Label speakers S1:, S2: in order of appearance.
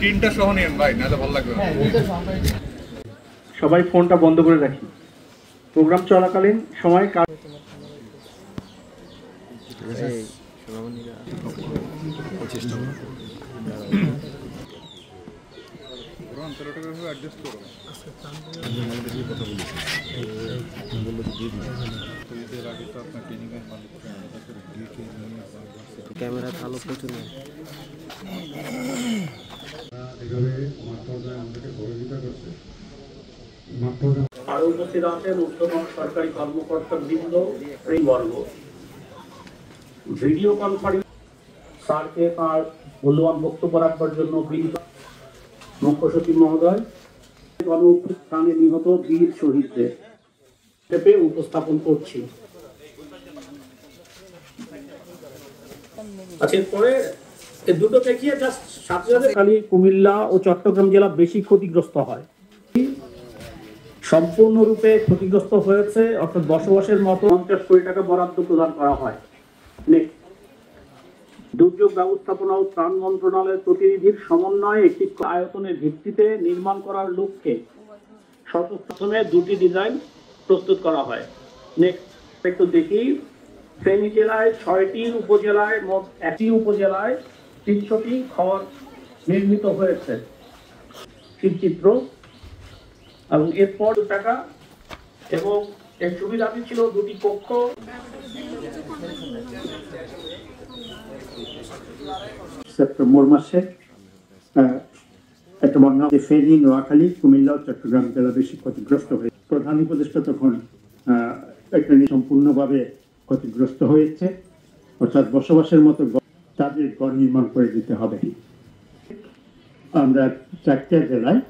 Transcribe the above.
S1: তিনটা সহ নিন ভাই, নাহলে ভালো লাগবে না।
S2: সবাই ফোনটা বন্ধ করে রাখি। প্রোগ্রাম চলাকালীন সময়
S3: ক্যামেরা ভালো প্রচুর
S2: আরো উপস্থিত আছেন ঊর্ধ্বতন সরকারি কর্মকর্তা বৃন্দ, বর্গ। ভিডিও কনফারেন্স স্যারকে তার মূল্যবান বক্তব্য রাখবার জন্য মুখ্য সচিব মহোদয় গণঅভ্যুত্থানে নিহত বীর শহীদদের উপস্থাপন করছি। আচ্ছা, এরপরে দুটো দেখিয়ে জাস্ট সাথে সাথে খালি কুমিল্লা ও চট্টগ্রাম জেলা বেশি ক্ষতিগ্রস্ত হয়, সম্পূর্ণরূপে ক্ষতিগ্রস্ত হয়েছে, অর্থাৎ বসবাসের মতো 50 কোটি টাকা বরাদ্দ প্রদান করা হয়। দুর্যোগ ব্যবস্থাপনা ও ত্রাণ মন্ত্রণালয়ের প্রতিনিধির সমন্বয়ে একটি আয়তনের ভিত্তিতে নির্মাণ করার লক্ষ্যে সর্বপ্রথমে দুটি ডিজাইন প্রস্তুত করা হয়। নেক্সট একটু দেখি, ফেনী জেলায় 6টি উপজেলায় মোট 1টি উপজেলায় 300টি ঘর নির্মিত হয়েছে। চিত্র এবং এরপর টাকা এবং এর সুবিধাটি ছিল দুটি কক্ষ। সেপ্টেম্বর মাসে একটা বন্যা ফেনী, নোয়াখালী, কুমিল্লা ও চট্টগ্রাম জেলা বেশি ক্ষতিগ্রস্ত হয়েছে। প্রধান উপদেষ্টা তখন একটা সম্পূর্ণভাবে ক্ষতিগ্রস্ত হয়েছে, অর্থাৎ বসবাসের মতো তাদের ঘর নির্মাণ করে দিতে হবে। আমরা 4টা জেলায়